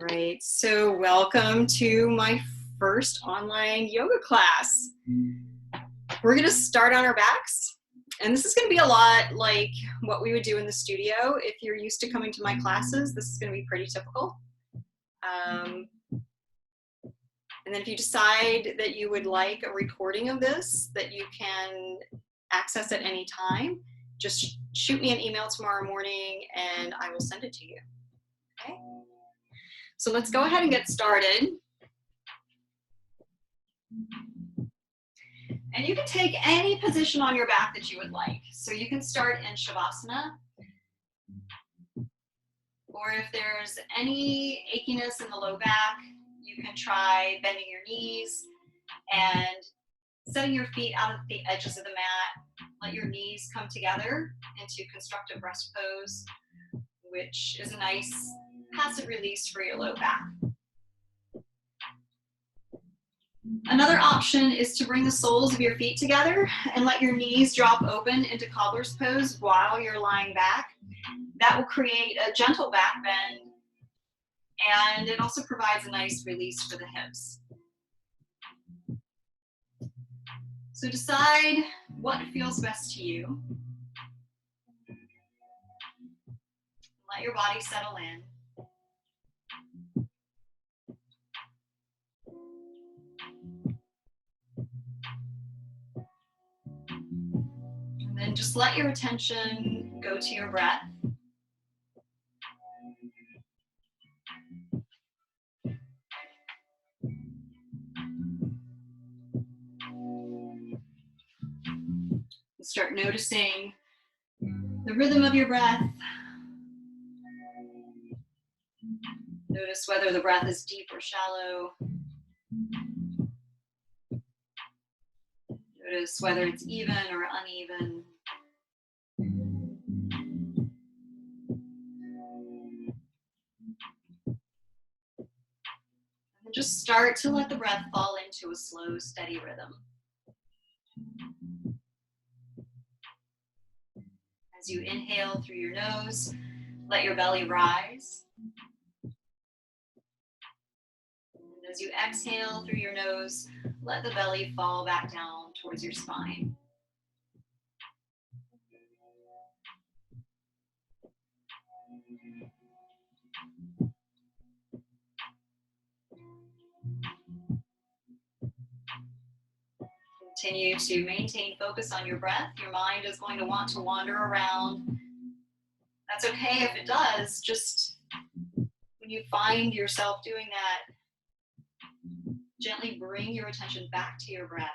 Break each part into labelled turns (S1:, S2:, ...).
S1: Right, so welcome to my first online yoga class. We're going to start on our backs, and this is going to be a lot like what we would do in the studio. If you're used to coming to my classes, this is going to be pretty typical. And then if you decide that you would like a recording of this that you can access at any time, just shoot me an email tomorrow morning and I will send it to you. Okay? So let's go ahead and get started. And you can take any position on your back that you would like. So you can start in Shavasana, or if there's any achiness in the low back, you can try bending your knees and setting your feet out at the edges of the mat. Let your knees come together into constructive rest pose, which is a nice passive release for your low back. Another option is to bring the soles of your feet together and let your knees drop open into cobbler's pose while you're lying back. That will create a gentle back bend, and it also provides a nice release for the hips. So decide what feels best to you. Let your body settle in. And then just let your attention go to your breath. Start noticing the rhythm of your breath. Notice whether the breath is deep or shallow. Notice whether it's even or uneven. And just start to let the breath fall into a slow, steady rhythm. As you inhale through your nose, let your belly rise. And as you exhale through your nose, let the belly fall back down towards your spine. Continue to maintain focus on your breath. Your mind is going to want to wander around. That's okay if it does. Just when you find yourself doing that, gently bring your attention back to your breath.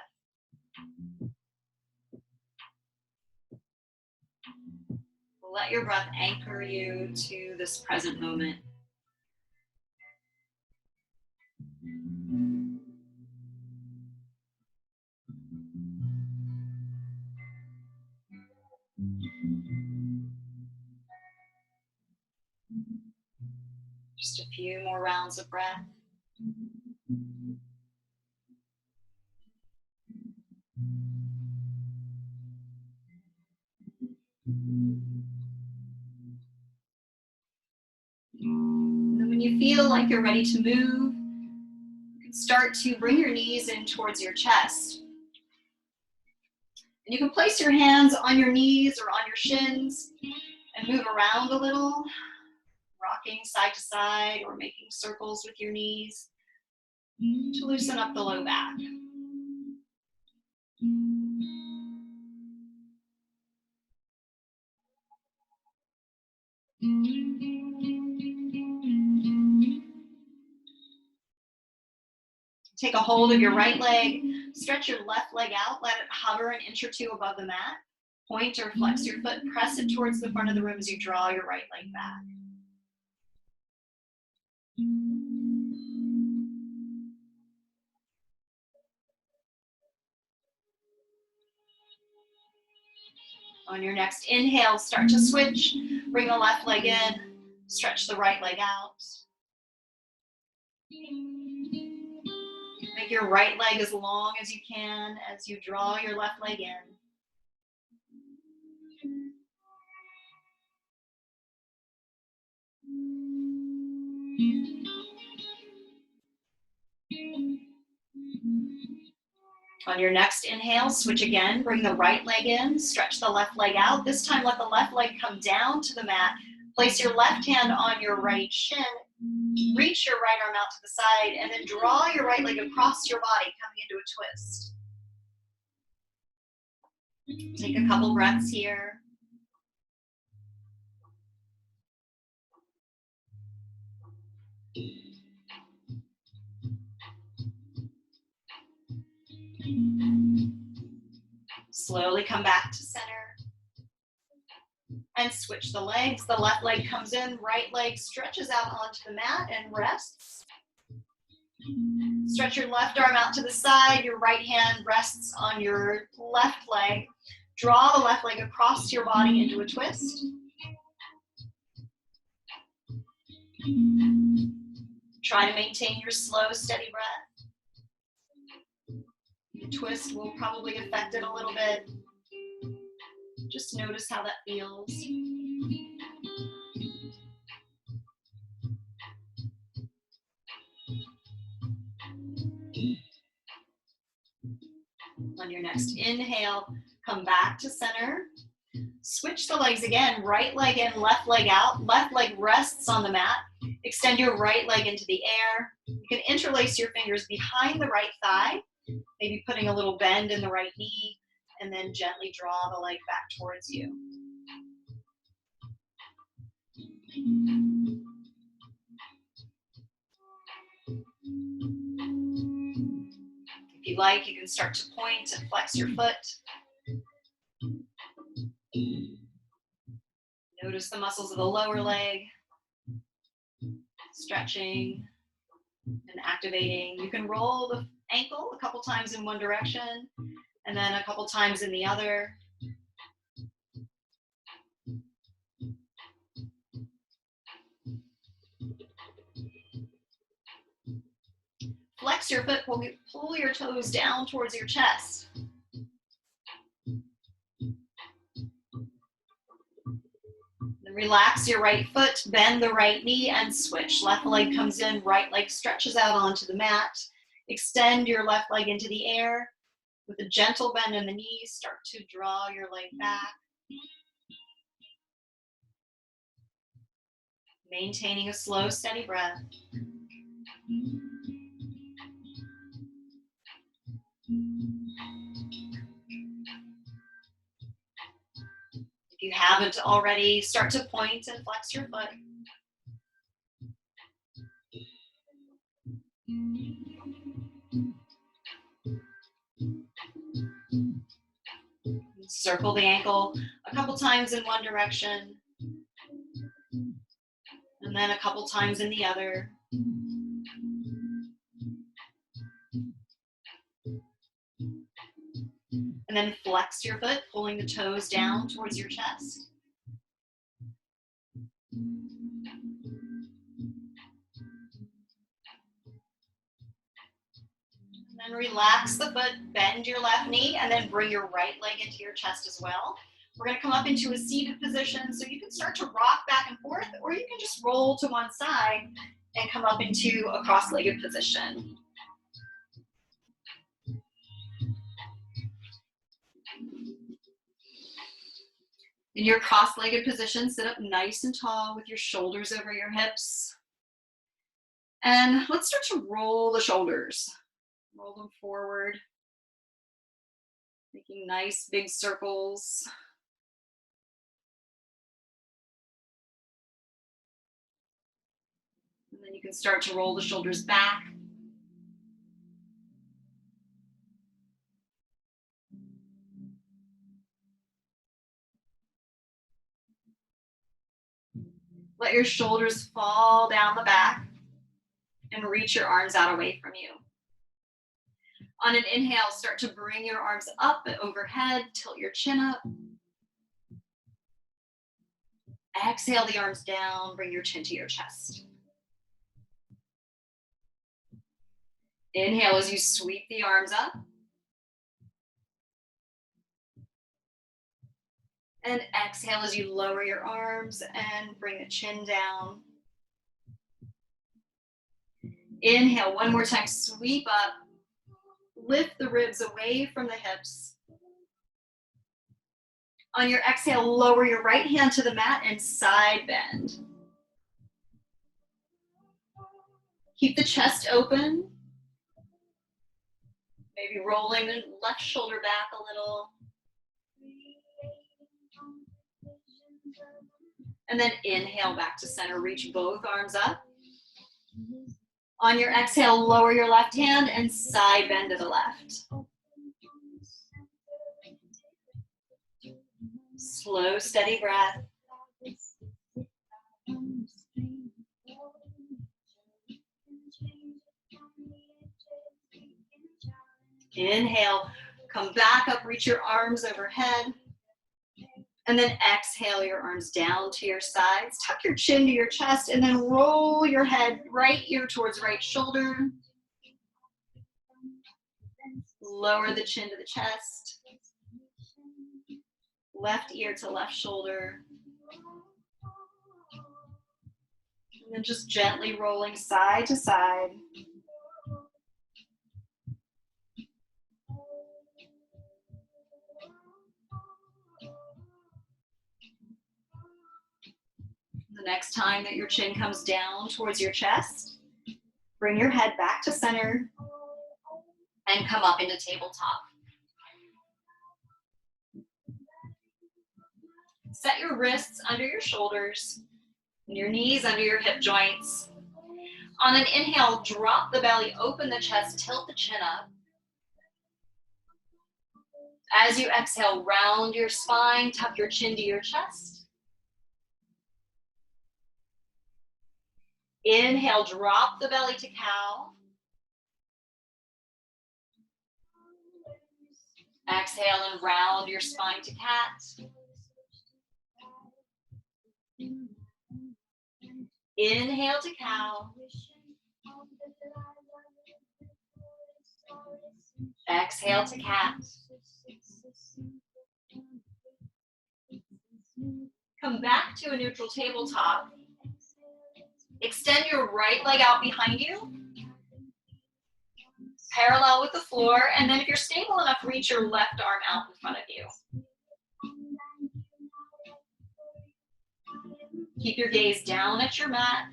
S1: Let your breath anchor you to this present moment. Just a few more rounds of breath. And then when you feel like you're ready to move, you can start to bring your knees in towards your chest. And you can place your hands on your knees or on your shins and move around a little, rocking side to side or making circles with your knees to loosen up the low back. Take a hold of your right leg, stretch your left leg out, let it hover an inch or two above the mat. Point or flex your foot, press it towards the front of the room as you draw your right leg back. On your next inhale, start to switch. Bring the left leg in, stretch the right leg out. Make your right leg as long as you can as you draw your left leg in. On your next inhale, switch again, bring the right leg in, stretch the left leg out. This time let the left leg come down to the mat. Place your left hand on your right shin, reach your right arm out to the side, and then draw your right leg across your body, coming into a twist. Take a couple breaths here. Slowly come back to center. And switch the legs. The left leg comes in, right leg stretches out onto the mat and rests. Stretch your left arm out to the side, your right hand rests on your left leg. Draw the left leg across your body into a twist. Try to maintain your slow, steady breath. The twist will probably affect it a little bit. Just notice how that feels. On your next inhale, come back to center. Switch the legs again, right leg in, left leg out. Left leg rests on the mat. Extend your right leg into the air. You can interlace your fingers behind the right thigh, maybe putting a little bend in the right knee, and then gently draw the leg back towards you. If you like, you can start to point and flex your foot. Notice the muscles of the lower leg, stretching and activating. You can roll the ankle a couple times in one direction and then a couple times in the other. Flex your foot, pull your toes down towards your chest. Then relax your right foot, bend the right knee and switch. Left leg comes in, right leg stretches out onto the mat. Extend your left leg into the air. With a gentle bend in the knees, start to draw your leg back. Maintaining a slow, steady breath. If you haven't already, start to point and flex your foot. Circle the ankle a couple times in one direction, and then a couple times in the other. And then flex your foot, pulling the toes down towards your chest. And then relax the foot, bend your left knee, and then bring your right leg into your chest as well. We're going to come up into a seated position, so you can start to rock back and forth, or you can just roll to one side and come up into a cross-legged position. In your cross-legged position, sit up nice and tall with your shoulders over your hips. And let's start to roll the shoulders. Roll them forward, making nice big circles. And then you can start to roll the shoulders back. Let your shoulders fall down the back and reach your arms out away from you. On an inhale, start to bring your arms up and overhead, tilt your chin up. Exhale the arms down, bring your chin to your chest. Inhale as you sweep the arms up. And exhale as you lower your arms and bring the chin down. Inhale, one more time, sweep up. Lift the ribs away from the hips. On your exhale, lower your right hand to the mat and side bend. Keep the chest open. Maybe rolling the left shoulder back a little. And then inhale back to center. Reach both arms up. On your exhale, lower your left hand and side bend to the left. Slow, steady breath. Inhale, come back up, reach your arms overhead. And then exhale your arms down to your sides. Tuck your chin to your chest and then roll your head right ear towards right shoulder. Lower the chin to the chest. Left ear to left shoulder. And then just gently rolling side to side. The next time that your chin comes down towards your chest, bring your head back to center and come up into tabletop. Set your wrists under your shoulders and your knees under your hip joints. On an inhale, drop the belly, open the chest, tilt the chin up. As you exhale, round your spine, tuck your chin to your chest. Inhale, drop the belly to cow. Exhale and round your spine to cat. Inhale to cow. Exhale to cat. Come back to a neutral tabletop. Extend your right leg out behind you, parallel with the floor, and then if you're stable enough, reach your left arm out in front of you. Keep your gaze down at your mat.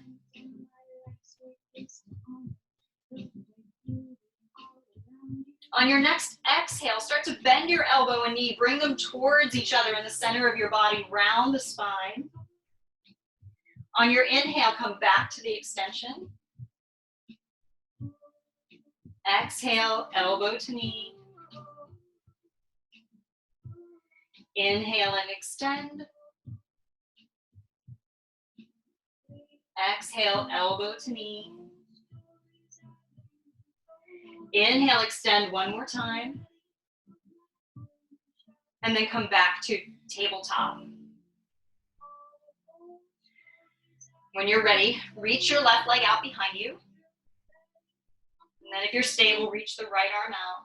S1: On your next exhale, start to bend your elbow and knee, bring them towards each other in the center of your body, round the spine. On your inhale, come back to the extension. Exhale, elbow to knee. Inhale and extend. Exhale, elbow to knee. Inhale, extend one more time. And then come back to tabletop. When you're ready, reach your left leg out behind you. And then if you're stable, reach the right arm out.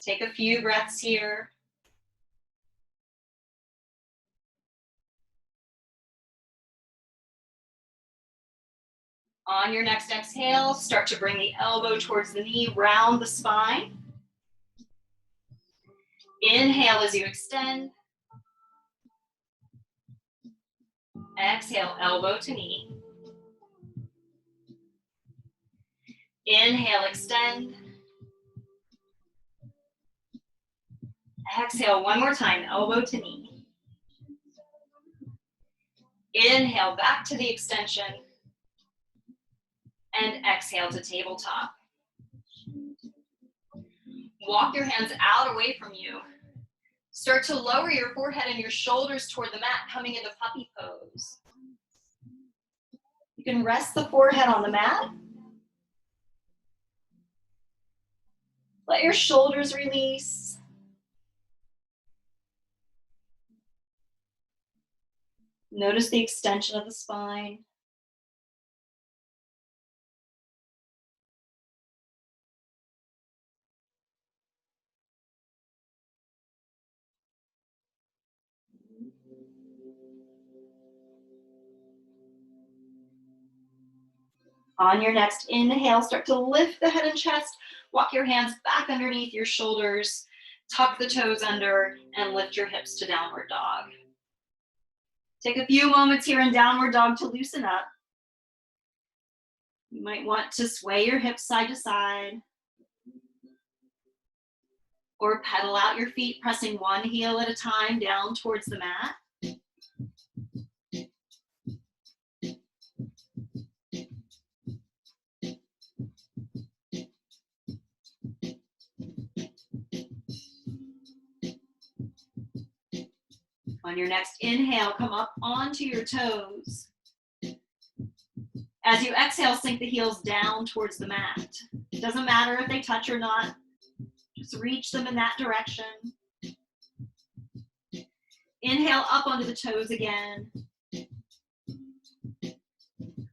S1: Take a few breaths here. On your next exhale, start to bring the elbow towards the knee, round the spine. Inhale as you extend. Exhale, elbow to knee. Inhale, extend. Exhale one more time, elbow to knee. Inhale, back to the extension. And exhale to tabletop. Walk your hands out away from you. Start to lower your forehead and your shoulders toward the mat, coming into puppy pose. You can rest the forehead on the mat. Let your shoulders release. Notice the extension of the spine. On your next inhale, start to lift the head and chest. Walk your hands back underneath your shoulders. Tuck the toes under and lift your hips to downward dog. Take a few moments here in downward dog to loosen up. You might want to sway your hips side to side or pedal out your feet, pressing one heel at a time down towards the mat. On your next inhale, come up onto your toes. As you exhale, sink the heels down towards the mat. It doesn't matter if they touch or not. Just reach them in that direction. Inhale up onto the toes again.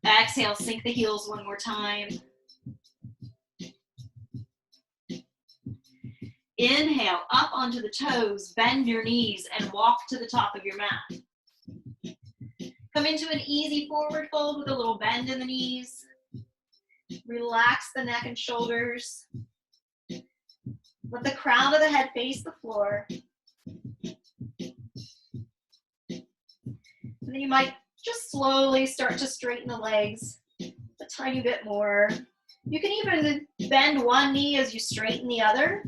S1: Exhale, sink the heels one more time. Inhale up onto the toes, bend your knees and walk to the top of your mat. Come into an easy forward fold with a little bend in the knees. Relax the neck and shoulders. Let the crown of the head face the floor. And then you might just slowly start to straighten the legs a tiny bit more. You can even bend one knee as you straighten the other.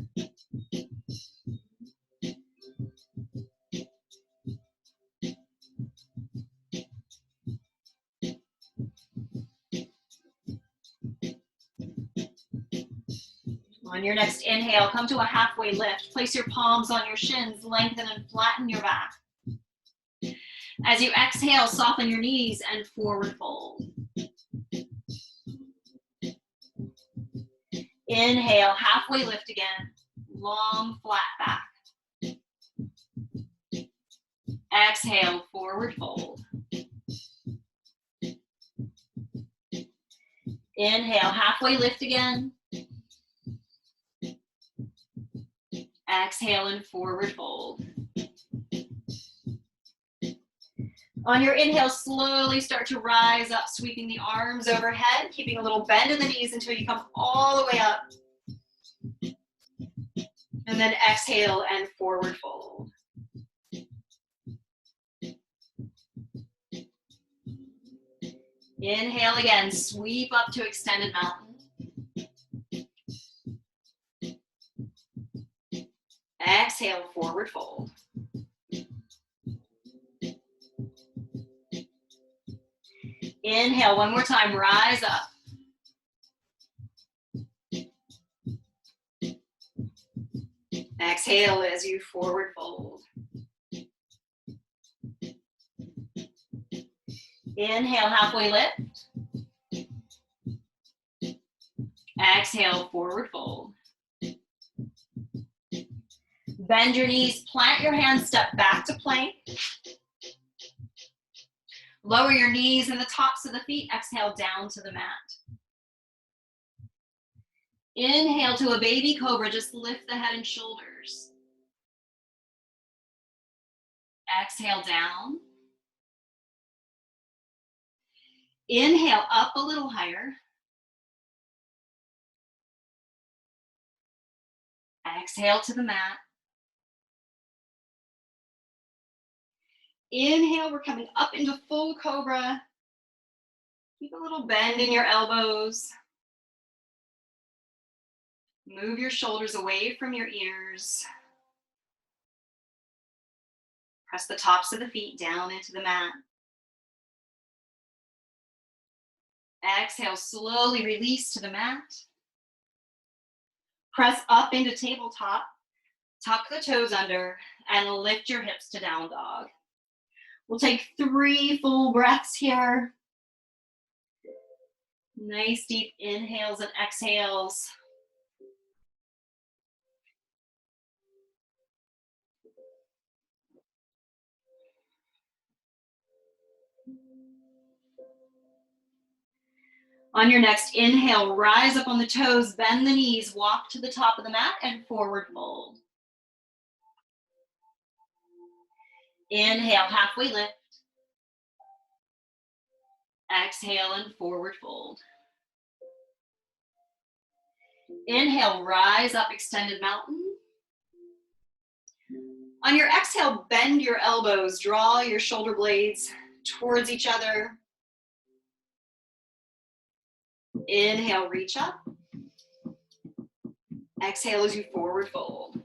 S1: On your next inhale, come to a halfway lift. Place your palms on your shins, lengthen and flatten your back. As you exhale, soften your knees and forward fold. Inhale, halfway lift again. Long, flat back. Exhale, forward fold. Inhale, halfway lift again. Exhale and forward fold. On your inhale, slowly start to rise up, sweeping the arms overhead, keeping a little bend in the knees until you come all the way up. And then exhale and forward fold. Inhale again, sweep up to extended mountain. Exhale, forward fold. Inhale, one more time, rise up. Exhale as you forward fold. Inhale, halfway lift. Exhale, forward fold. Bend your knees, plant your hands, step back to plank. Lower your knees and the tops of the feet, exhale down to the mat. Inhale to a baby cobra, just lift the head and shoulders. Exhale down. Inhale up a little higher. Exhale to the mat. Inhale, we're coming up into full cobra. Keep a little bend in your elbows. Move your shoulders away from your ears. Press the tops of the feet down into the mat. Exhale, slowly release to the mat. Press up into tabletop. Tuck the toes under and lift your hips to down dog. We'll take 3 full breaths here. Nice deep inhales and exhales. On your next inhale, rise up on the toes, bend the knees, walk to the top of the mat and forward fold. Inhale, halfway lift. Exhale and forward fold. Inhale, rise up, extended mountain. On your exhale, bend your elbows, draw your shoulder blades towards each other. Inhale, reach up. Exhale as you forward fold.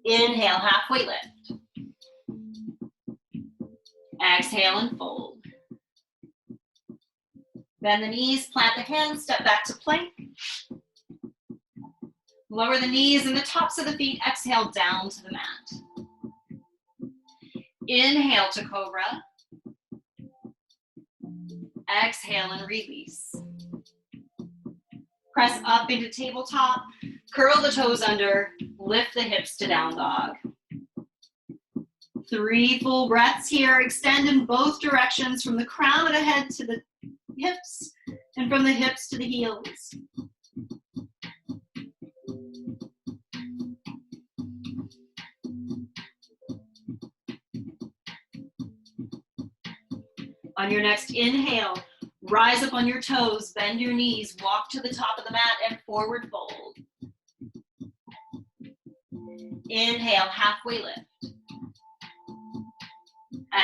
S1: Inhale, halfway lift. Exhale and fold. Bend the knees, plant the hands, step back to plank. Lower the knees and the tops of the feet, exhale down to the mat. Inhale to cobra. Exhale and release. Press up into tabletop, curl the toes under, lift the hips to down dog. 3 full breaths here. Extend in both directions from the crown of the head to the hips and from the hips to the heels. On your next inhale, rise up on your toes, bend your knees, walk to the top of the mat and forward fold. Inhale, halfway lift.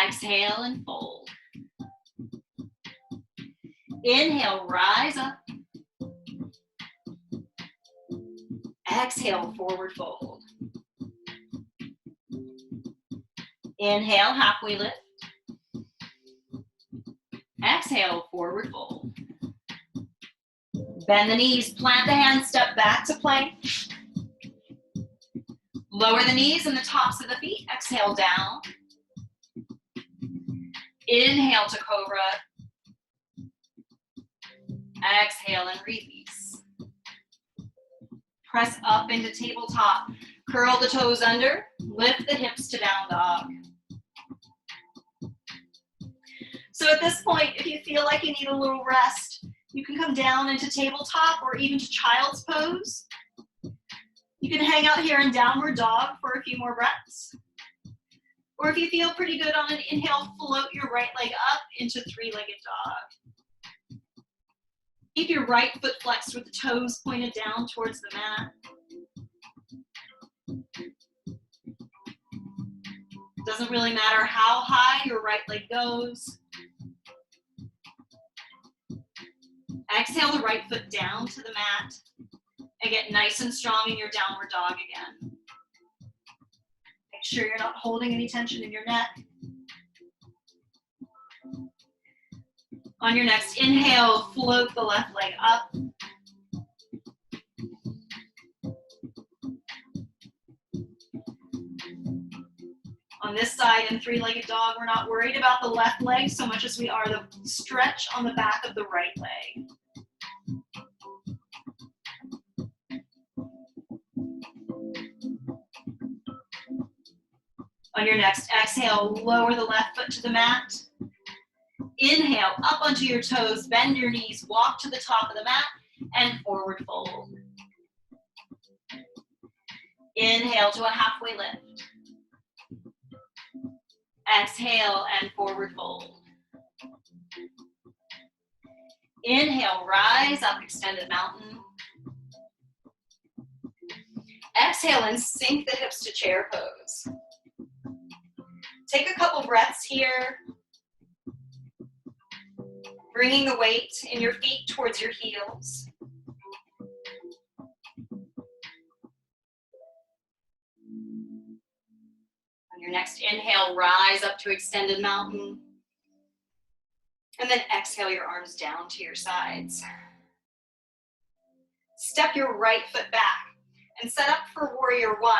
S1: Exhale and fold. Inhale, rise up. Exhale, forward fold. Inhale, halfway lift. Exhale, forward fold. Bend the knees, plant the hands, step back to plank. Lower the knees and the tops of the feet, exhale down. Inhale to cobra. Exhale and release. Press up into tabletop. Curl the toes under, lift the hips to down dog. So at this point, if you feel like you need a little rest, you can come down into tabletop or even to child's pose. You can hang out here in downward dog for a few more breaths. Or if you feel pretty good on an inhale, float your right leg up into 3-legged dog. Keep your right foot flexed with the toes pointed down towards the mat. Doesn't really matter how high your right leg goes. Exhale the right foot down to the mat and get nice and strong in your downward dog again. Make sure you're not holding any tension in your neck. On your next inhale, float the left leg up. On this side in 3-legged dog, we're not worried about the left leg so much as we are the stretch on the back of the right leg. On your next exhale, lower the left foot to the mat. Inhale, up onto your toes, bend your knees, walk to the top of the mat, and forward fold. Inhale to a halfway lift. Exhale and forward fold. Inhale, rise up, extended mountain. Exhale and sink the hips to chair pose. Take a couple breaths here, bringing the weight in your feet towards your heels. On your next inhale, rise up to extended mountain. And then exhale your arms down to your sides. Step your right foot back and set up for warrior 1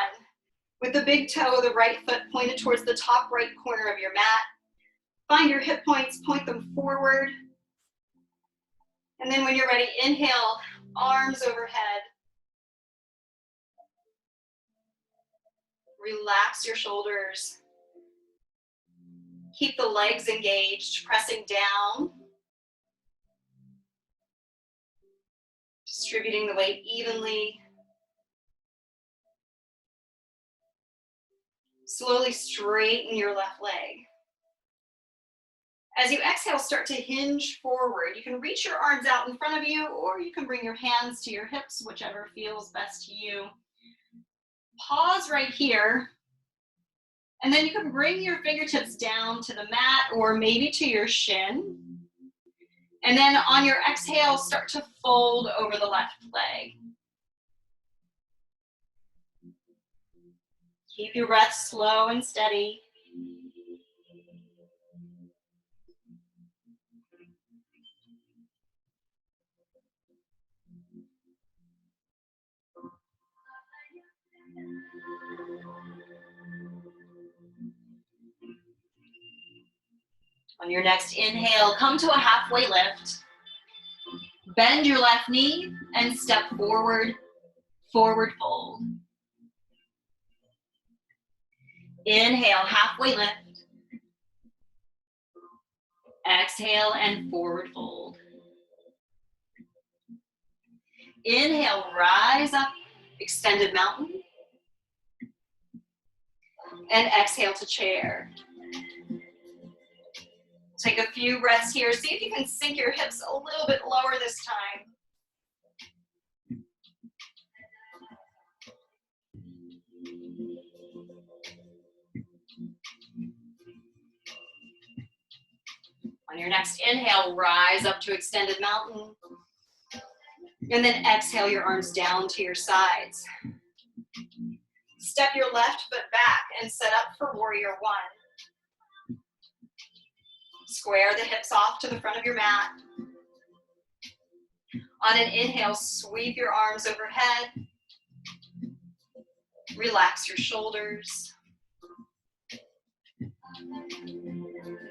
S1: with the big toe of the right foot pointed towards the top right corner of your mat. Find your hip points, point them forward. And then when you're ready, inhale, arms overhead. Relax your shoulders. Keep the legs engaged, pressing down. Distributing the weight evenly. Slowly straighten your left leg. As you exhale, start to hinge forward. You can reach your arms out in front of you, or you can bring your hands to your hips, whichever feels best to you. Pause right here. And then you can bring your fingertips down to the mat or maybe to your shin. And then on your exhale, start to fold over the left leg. Keep your breath slow and steady. On your next inhale, come to a halfway lift. Bend your left knee and step forward, forward fold. Inhale, halfway lift. Exhale and forward fold. Inhale, rise up, extended mountain. And exhale to chair. Take a few breaths here. See if you can sink your hips a little bit lower this time. On your next inhale, rise up to extended mountain. And then exhale your arms down to your sides. Step your left foot back and set up for warrior one. Square the hips off to the front of your mat. On an inhale, sweep your arms overhead. Relax your shoulders.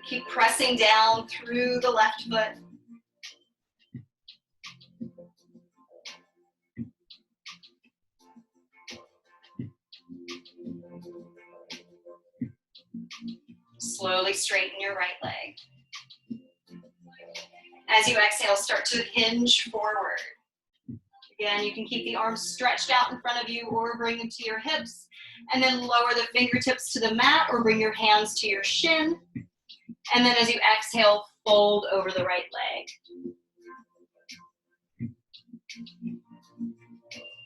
S1: Keep pressing down through the left foot. Slowly straighten your right leg. As you exhale, start to hinge forward. Again, you can keep the arms stretched out in front of you or bring them to your hips, and then lower the fingertips to the mat or bring your hands to your shin. And then as you exhale, fold over the right leg. You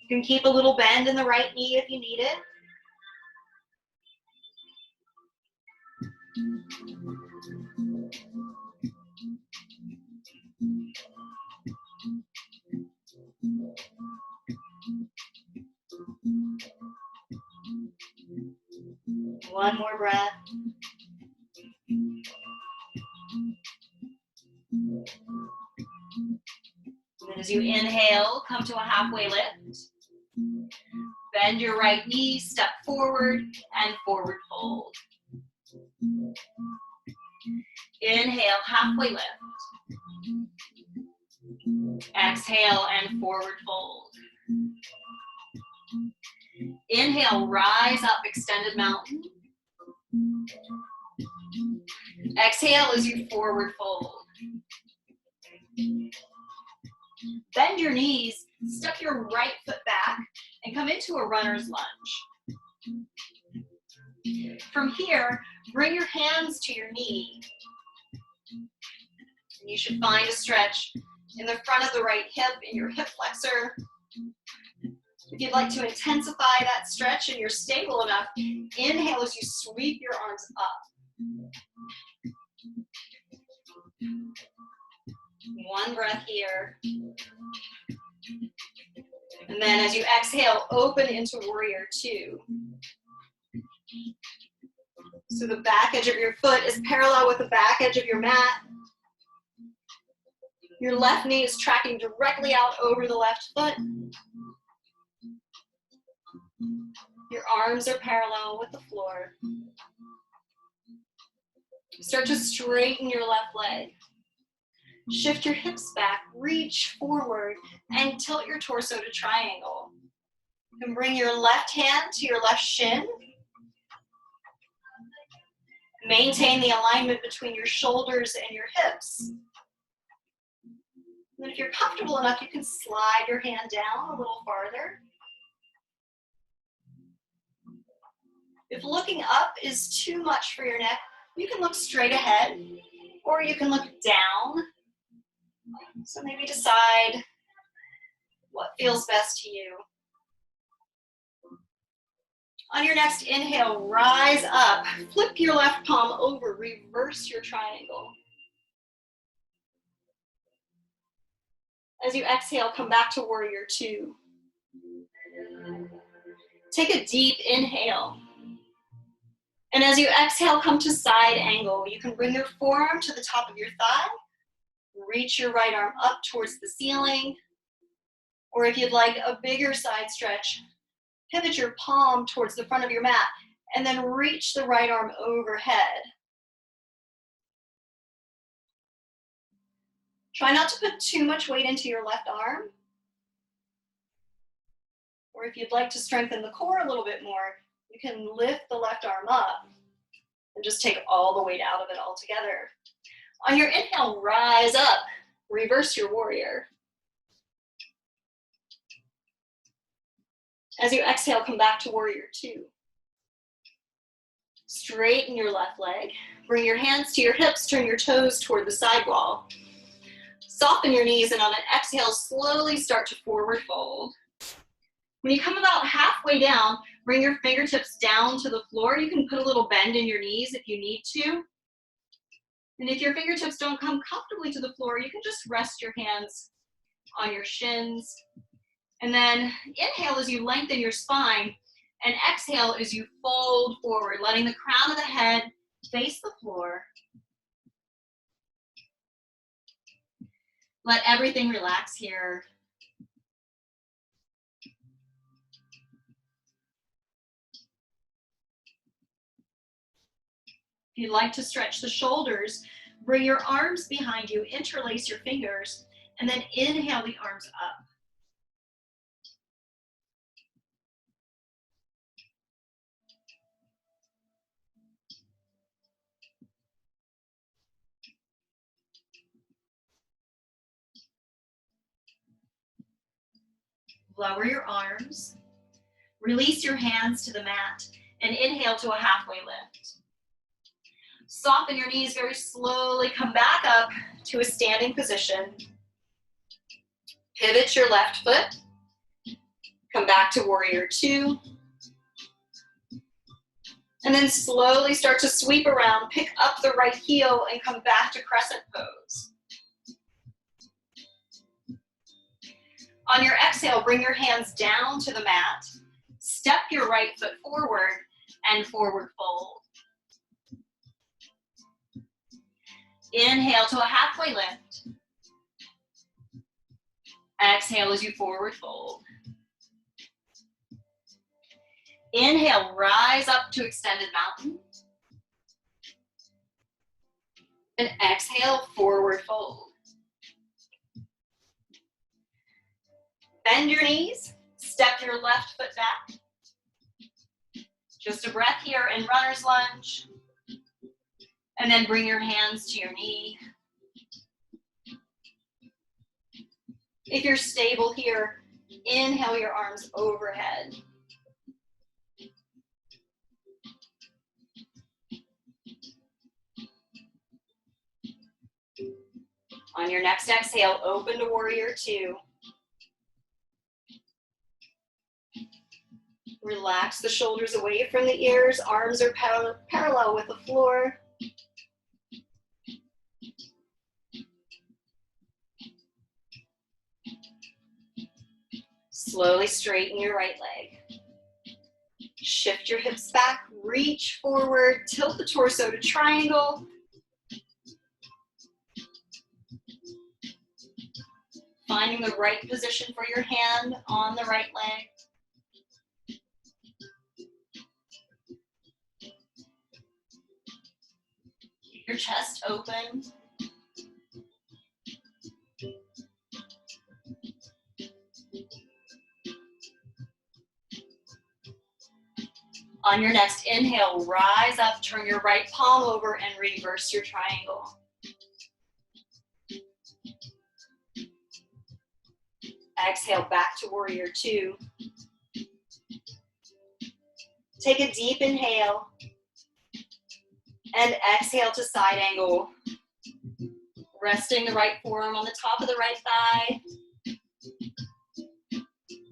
S1: can keep a little bend in the right knee if you need it. One more breath. And then as you inhale, come to a halfway lift. Bend your right knee, step forward, and forward fold. Inhale, halfway lift. Exhale and forward fold. Inhale, rise up, extended mountain. Exhale as you forward fold. Bend your knees, step your right foot back, and come into a runner's lunge. From here, bring your hands to your knee. And you should find a stretch in the front of the right hip, in your hip flexor. If you'd like to intensify that stretch and you're stable enough, inhale as you sweep your arms up. One breath here. And then as you exhale, open into warrior two. So the back edge of your foot is parallel with the back edge of your mat. Your left knee is tracking directly out over the left foot. Your arms are parallel with the floor. Start to straighten your left leg. Shift your hips back, reach forward, and tilt your torso to triangle. You can bring your left hand to your left shin. Maintain the alignment between your shoulders and your hips. And if you're comfortable enough, you can slide your hand down a little farther. If looking up is too much for your neck, you can look straight ahead. Or you can look down. So maybe decide what feels best to you. On your next inhale, rise up. Flip your left palm over, reverse your triangle. As you exhale, come back to warrior two. Take a deep inhale. And as you exhale, come to side angle. You can bring your forearm to the top of your thigh. Reach your right arm up towards the ceiling. Or if you'd like a bigger side stretch, pivot your palm towards the front of your mat and then reach the right arm overhead. Try not to put too much weight into your left arm. Or if you'd like to strengthen the core a little bit more, you can lift the left arm up and just take all the weight out of it altogether. On your inhale, rise up, reverse your warrior. As you exhale, come back to warrior two. Straighten your left leg. Bring your hands to your hips, turn your toes toward the side wall. Soften your knees, and on an exhale, slowly start to forward fold. When you come about halfway down, bring your fingertips down to the floor. You can put a little bend in your knees if you need to. And if your fingertips don't come comfortably to the floor, you can just rest your hands on your shins. And then inhale as you lengthen your spine, and exhale as you fold forward, letting the crown of the head face the floor. Let everything relax here. If you'd like to stretch the shoulders, bring your arms behind you, interlace your fingers, and then inhale the arms up. Lower your arms, release your hands to the mat, and inhale to a halfway lift. Soften your knees very slowly, come back up to a standing position. Pivot your left foot, come back to warrior two, and then slowly start to sweep around, pick up the right heel, and come back to crescent pose. On your exhale, bring your hands down to the mat, step your right foot forward, and forward fold. Inhale to a halfway lift. Exhale as you forward fold. Inhale, rise up to extended mountain. And exhale, forward fold. Bend your knees, step your left foot back. Just a breath here in runner's lunge. And then bring your hands to your knee. If you're stable here, inhale your arms overhead. On your next exhale, open to warrior two. Relax the shoulders away from the ears, arms are parallel with the floor. Slowly straighten your right leg. Shift your hips back, reach forward, tilt the torso to triangle. Finding the right position for your hand on the right leg. Keep your chest open. On your next inhale, rise up, turn your right palm over and reverse your triangle. Exhale back to warrior two. Take a deep inhale and exhale to side angle. Resting the right forearm on the top of the right thigh.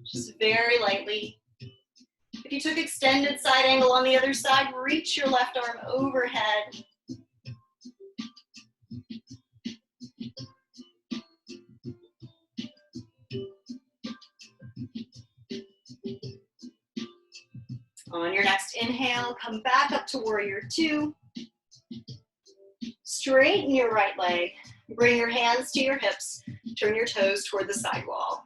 S1: Just very lightly. If you took extended side angle on the other side, reach your left arm overhead. On your next inhale, come back up to warrior two. Straighten your right leg. Bring your hands to your hips. Turn your toes toward the side wall.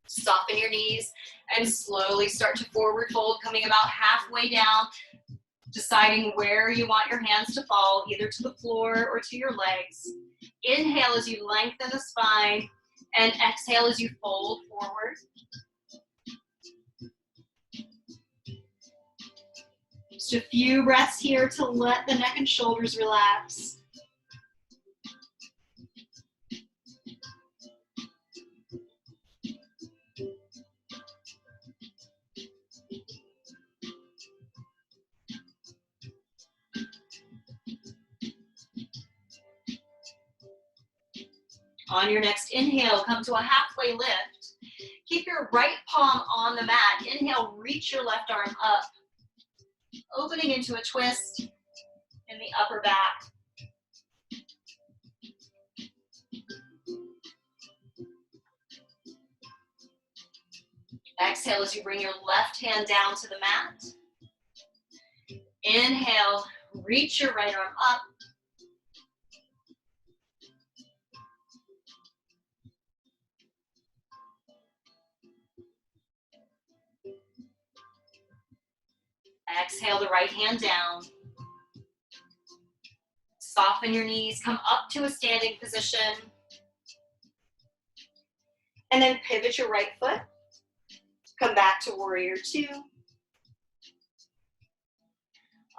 S1: Soften your knees and slowly start to forward fold, coming about halfway down, deciding where you want your hands to fall, either to the floor or to your legs. Inhale as you lengthen the spine, and exhale as you fold forward. Just a few breaths here to let the neck and shoulders relax. On your next inhale, come to a halfway lift. Keep your right palm on the mat. Inhale, reach your left arm up, opening into a twist in the upper back. Exhale as you bring your left hand down to the mat. Inhale, reach your right arm up. Exhale the right hand down. Soften your knees, come up to a standing position. And then pivot your right foot. Come back to warrior two.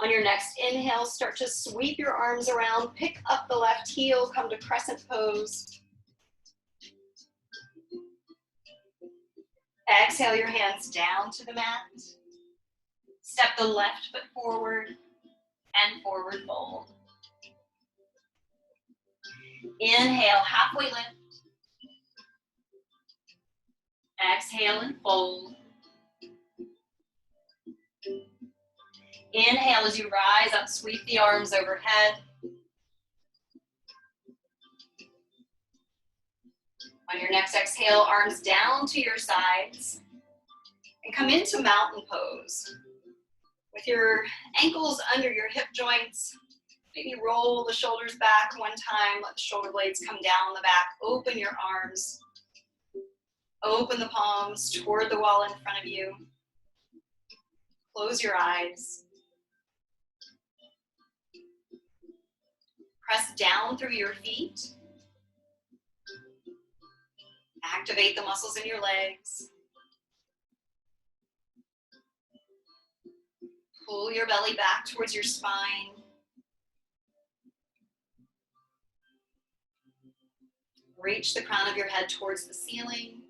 S1: On your next inhale, start to sweep your arms around, pick up the left heel, come to crescent pose. Exhale your hands down to the mat. Step the left foot forward and forward fold. Inhale, halfway lift. Exhale and fold. Inhale as you rise up, sweep the arms overhead. On your next exhale, arms down to your sides. And come into mountain pose. With your ankles under your hip joints, maybe roll the shoulders back one time, let the shoulder blades come down the back, open your arms. Open the palms toward the wall in front of you. Close your eyes. Press down through your feet. Activate the muscles in your legs. Pull your belly back towards your spine. Reach the crown of your head towards the ceiling.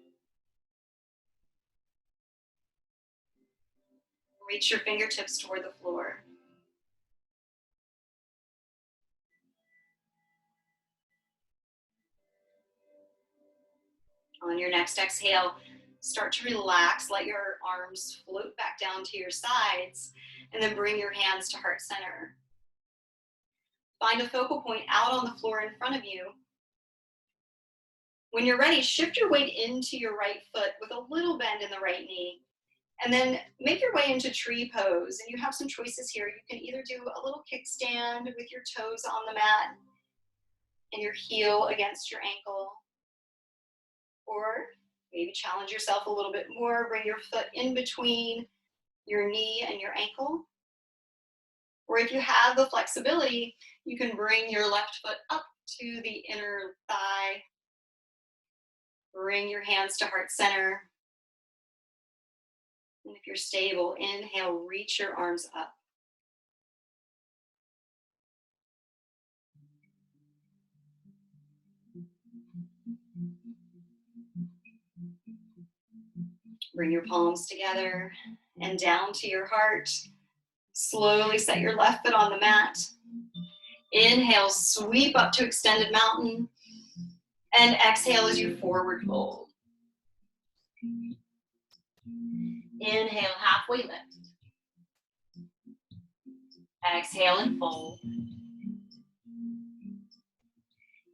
S1: Reach your fingertips toward the floor. On your next exhale, start to relax. Let your arms float back down to your sides, and then bring your hands to heart center. Find a focal point out on the floor in front of you. When you're ready, shift your weight into your right foot with a little bend in the right knee. And then make your way into tree pose. And you have some choices here. You can either do a little kickstand with your toes on the mat and your heel against your ankle. Or maybe challenge yourself a little bit more. Bring your foot in between your knee and your ankle. Or if you have the flexibility, you can bring your left foot up to the inner thigh. Bring your hands to heart center. And if you're stable, inhale, reach your arms up. Bring your palms together and down to your heart. Slowly set your left foot on the mat. Inhale, sweep up to extended mountain. And exhale as you forward fold. Inhale, halfway lift. Exhale and fold.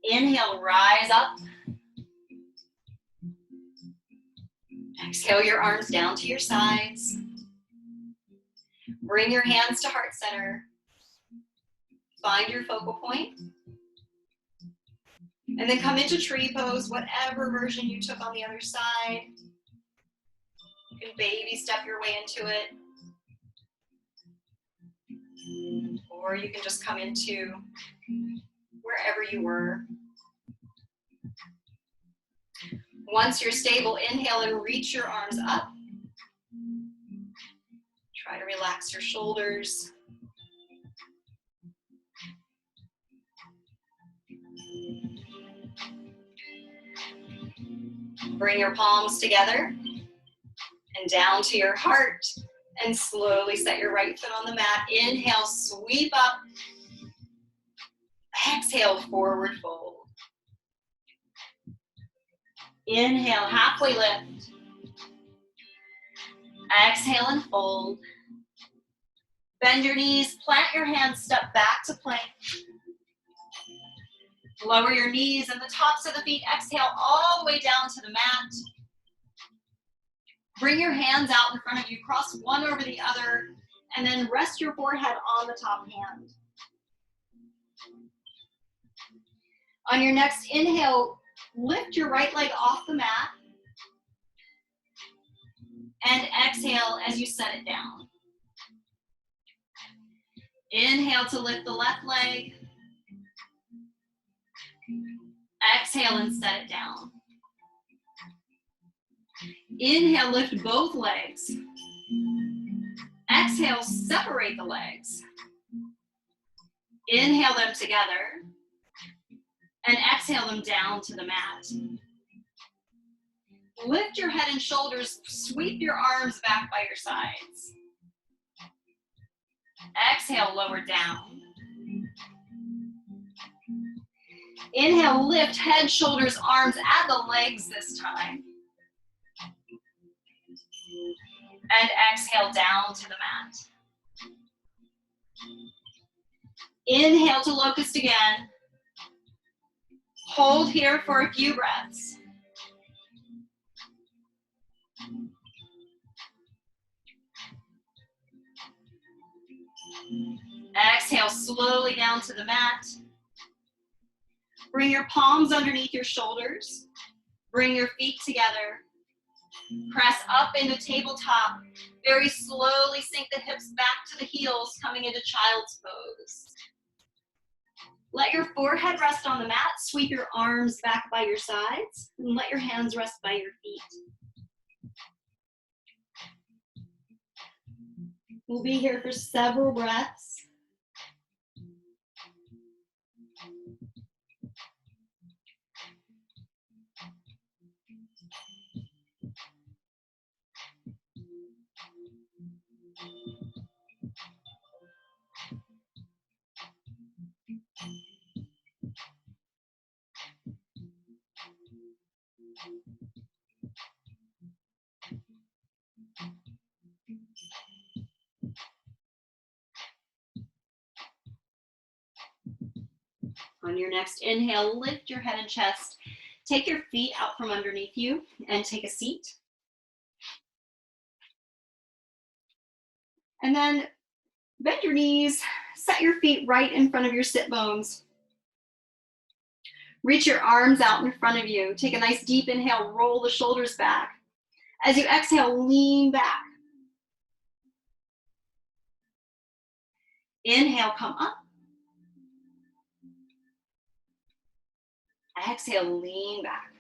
S1: Inhale, rise up. Exhale your arms down to your sides. Bring your hands to heart center. Find your focal point. And then come into tree pose, whatever version you took on the other side. You can baby step your way into it. Or you can just come into wherever you were. Once you're stable, inhale and reach your arms up. Try to relax your shoulders. Bring your palms together and down to your heart, and slowly set your right foot on the mat. Inhale, sweep up. Exhale, forward fold. Inhale, halfway lift. Exhale and fold. Bend your knees, plant your hands, step back to plank. Lower your knees and the tops of the feet. Exhale all the way down to the mat. Bring your hands out in front of you, cross one over the other, and then rest your forehead on the top hand. On your next inhale, lift your right leg off the mat, and exhale as you set it down. Inhale to lift the left leg. Exhale and set it down. Inhale, lift both legs. Exhale, separate the legs. Inhale them together. And exhale them down to the mat. Lift your head and shoulders, sweep your arms back by your sides. Exhale, lower down. Inhale, lift head, shoulders, arms, add the legs this time. And exhale down to the mat. Inhale to locust again. Hold here for a few breaths. Exhale slowly down to the mat. Bring your palms underneath your shoulders. Bring your feet together. Press up into tabletop. Very slowly sink the hips back to the heels, coming into child's pose. Let your forehead rest on the mat. Sweep your arms back by your sides. And let your hands rest by your feet. We'll be here for several breaths. On your next inhale, lift your head and chest. Take your feet out from underneath you and take a seat. And then bend your knees, set your feet right in front of your sit bones. Reach your arms out in front of you. Take a nice deep inhale, roll the shoulders back. As you exhale, lean back. Inhale, come up. Exhale, lean back.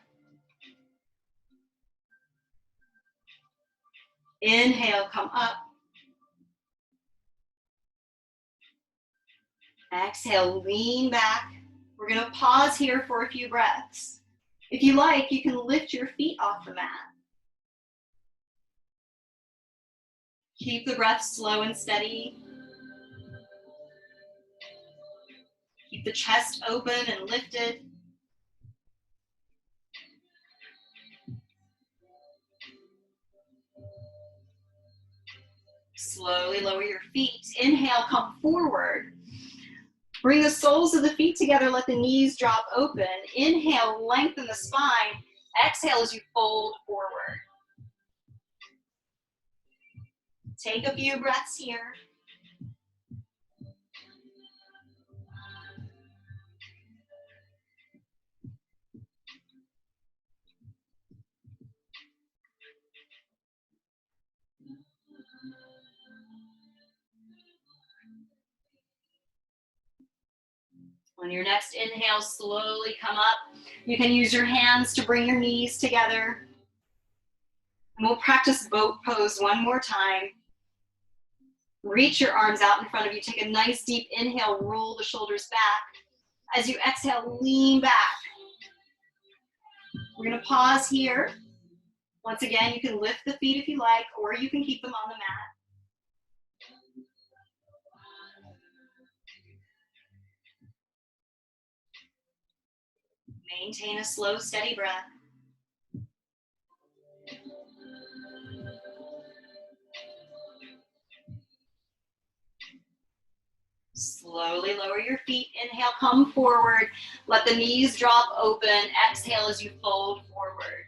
S1: Inhale, come up. Exhale, lean back. We're going to pause here for a few breaths. If you like, you can lift your feet off the mat. Keep the breath slow and steady. Keep Keep the chest open and lifted. Slowly lower your feet. Inhale, come forward. Bring the soles of the feet together. Let the knees drop open. Inhale, lengthen the spine. Exhale as you fold forward. Take a few breaths here. On your next inhale, slowly come up. You can use your hands to bring your knees together. And we'll practice boat pose one more time. Reach your arms out in front of you. Take a nice deep inhale, roll the shoulders back. As you exhale, lean back. We're gonna pause here. Once again, you can lift the feet if you like, or you can keep them on the mat. Maintain a slow, steady breath. Slowly lower your feet. Inhale, come forward. Let the knees drop open. Exhale as you fold forward.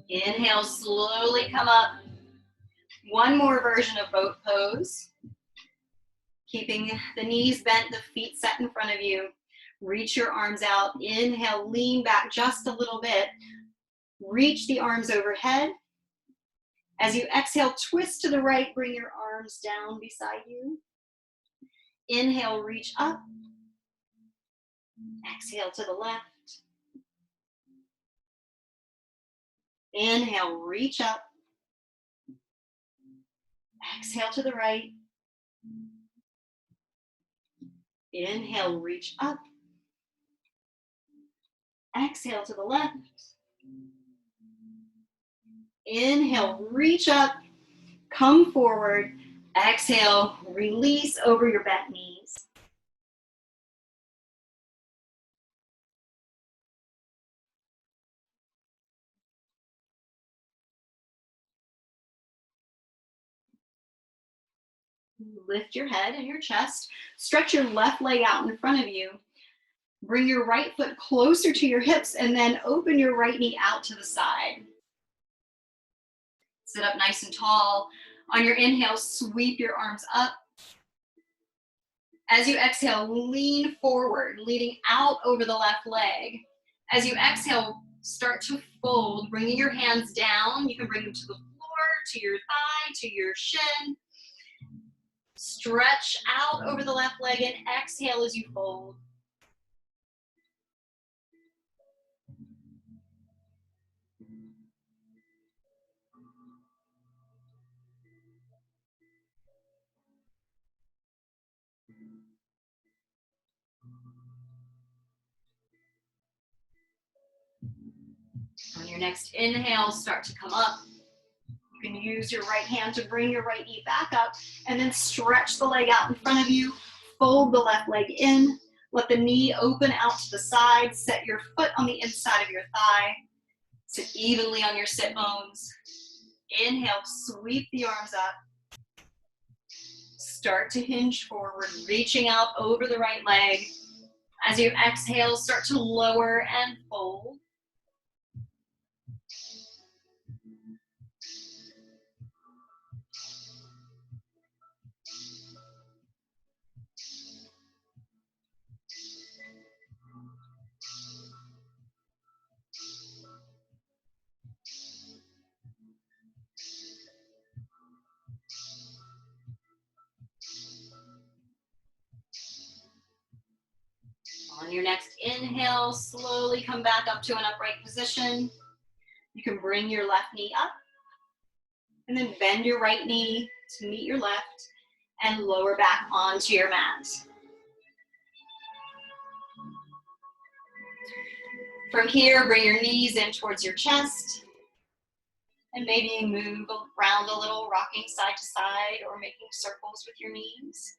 S1: Inhale, slowly come up. One more version of boat pose. Keeping the knees bent, the feet set in front of you. Reach your arms out. Inhale, lean back just a little bit. Reach the arms overhead. As you exhale, twist to the right, bring your arms down beside you. Inhale, reach up. Exhale to the left. Inhale, reach up. Exhale to the right. Inhale, reach up. Exhale to the left. Inhale, reach up. Come forward. Exhale, release over your bent knees. Lift your head and your chest. Stretch your left leg out in front of you. Bring your right foot closer to your hips and then open your right knee out to the side. Sit up nice and tall. On your inhale, sweep your arms up. As you exhale, lean forward, leaning out over the left leg. As you exhale, start to fold, bringing your hands down. You can bring them to the floor, to your thigh, to your shin. Stretch out over the left leg and exhale as you fold. On your next inhale, start to come up. You can use your right hand to bring your right knee back up and then stretch the leg out in front of you. Fold the left leg in. Let the knee open out to the side. Set your foot on the inside of your thigh. Sit evenly on your sit bones. Inhale, sweep the arms up. Start to hinge forward, reaching out over the right leg. As you exhale, start to lower and fold. On your next inhale, slowly come back up to an upright position. You can bring your left knee up and then bend your right knee to meet your left. and lower back onto your mat. From here, bring your knees in towards your chest and maybe move around a little, rocking side to side or making circles with your knees.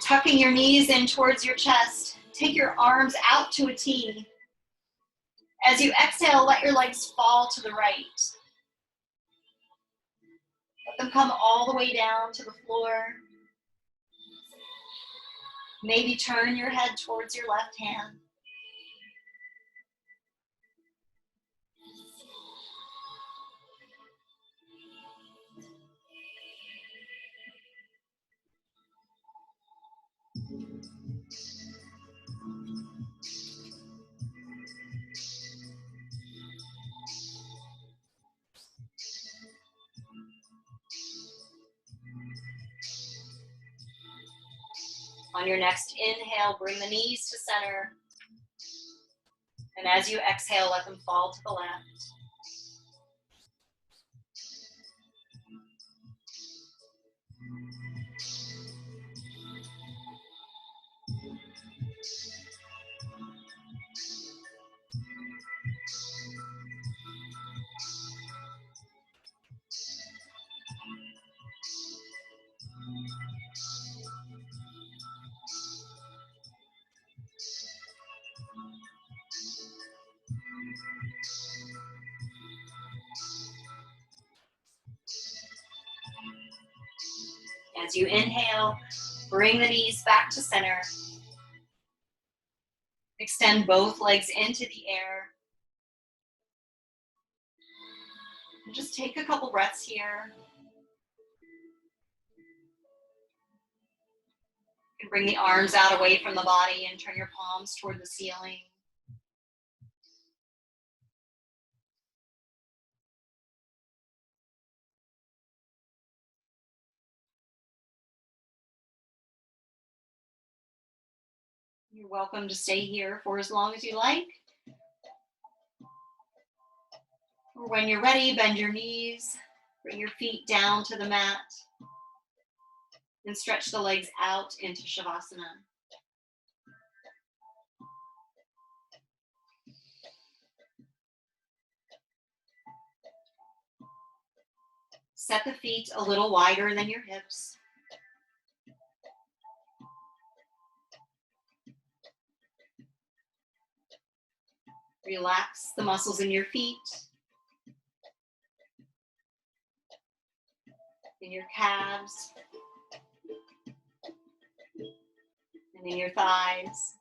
S1: Tucking your knees in towards your chest, take your arms out to a T. As you exhale, let your legs fall to the right. Let them come all the way down to the floor. Maybe turn your head towards your left hand. On your next inhale, bring the knees to center. And as you exhale, let them fall to the left. As you inhale, bring the knees back to center. Extend both legs into the air. And just take a couple breaths here. You can bring the arms out away from the body and turn your palms toward the ceiling. You're welcome to stay here for as long as you like. Or when you're ready, bend your knees, bring your feet down to the mat, and stretch the legs out into Shavasana. Set the feet a little wider than your hips. Relax the muscles in your feet, in your calves, and in your thighs.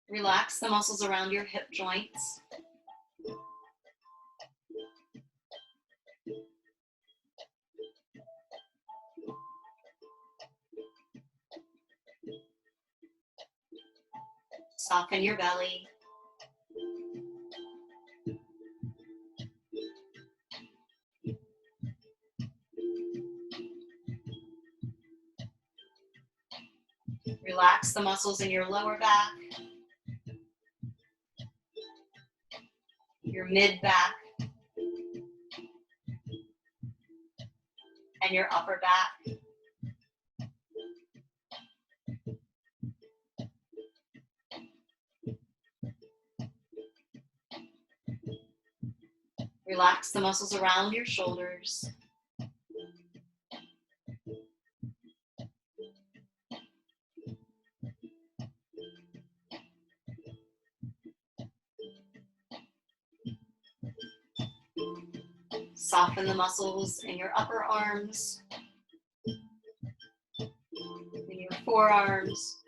S1: Relax the muscles around your hip joints. Soften your belly. Relax the muscles in your lower back, your mid back, and your upper back. Relax the muscles around your shoulders. Soften the muscles in your upper arms, in your forearms,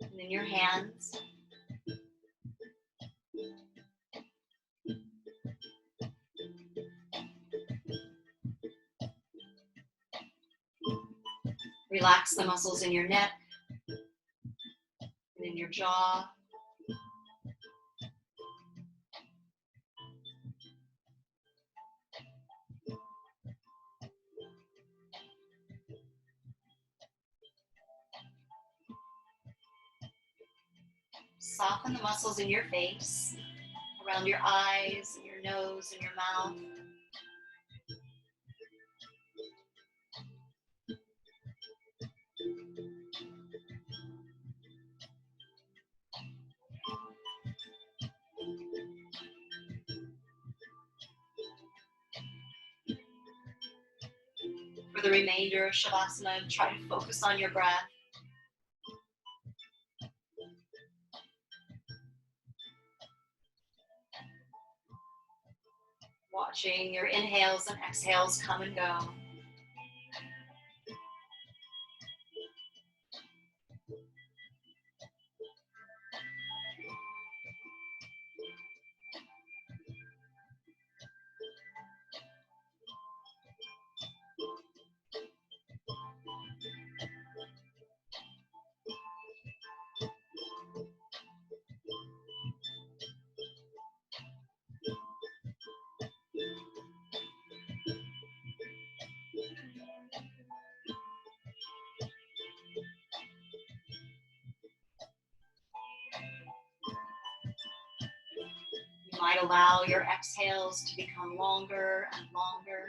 S1: and in your hands. Relax the muscles in your neck and in your jaw. Soften the muscles in your face, around your eyes, and your nose, and your mouth. For the remainder of Shavasana, try to focus on your breath. Watching your inhales and exhales come and go. You might allow your exhales to become longer and longer.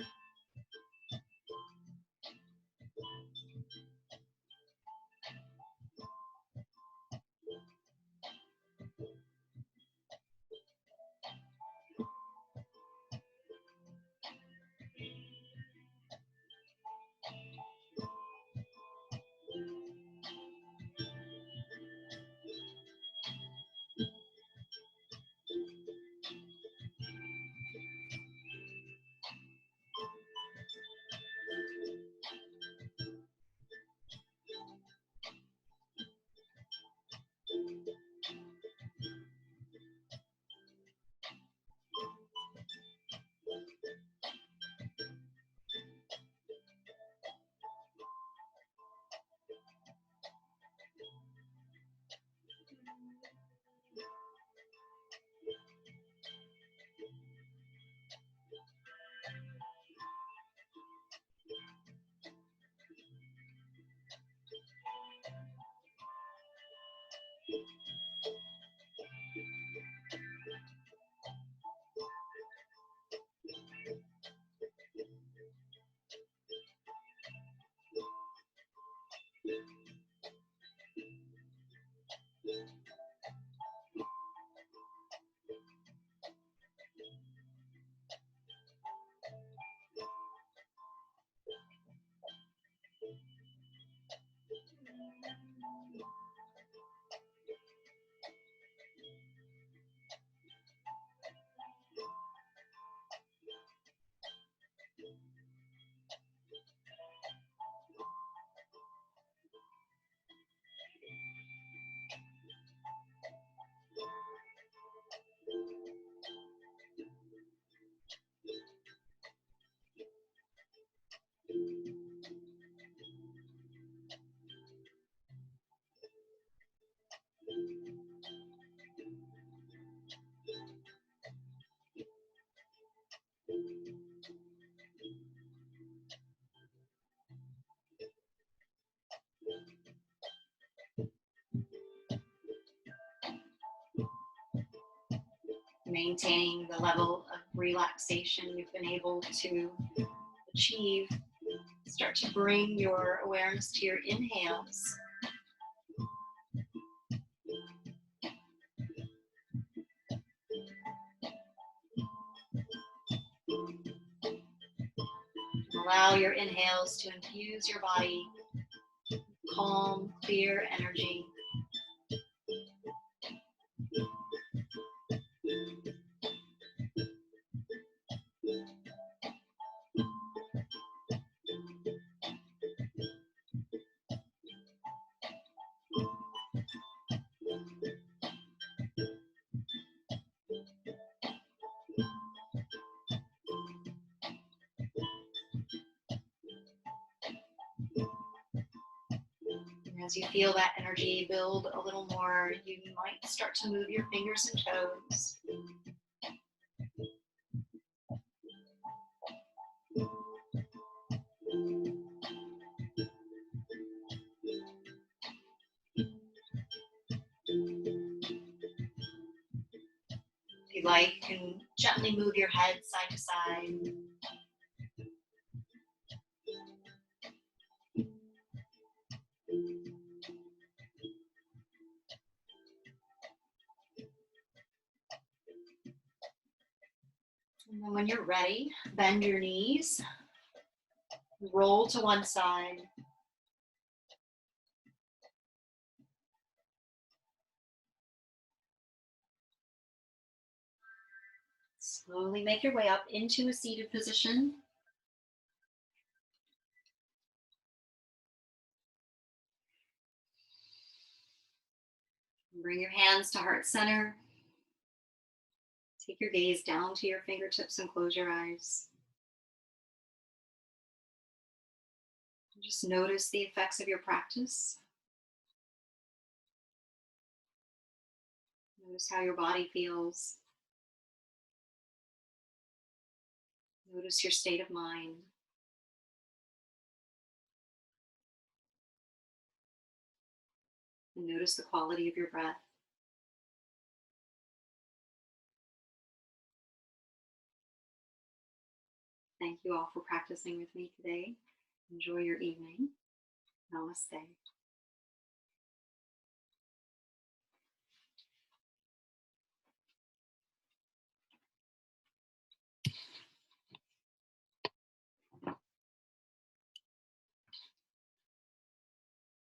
S1: Maintaining the level of relaxation you've been able to achieve. Start to bring your awareness to your inhales. Allow your inhales to infuse your body with calm, clear energy. As you feel that energy build a little more, you might start to move your fingers and toes. you'd like, you can gently move your head side to side. And then when you're ready, bend your knees, roll to one side. Slowly make your way up into a seated position. Bring your hands to heart center. Take your gaze down to your fingertips and close your eyes. Just notice the effects of your practice. Notice how your body feels. Notice your state of mind. And notice the quality of your breath. Thank you all for practicing with me today. Enjoy your evening. Namaste.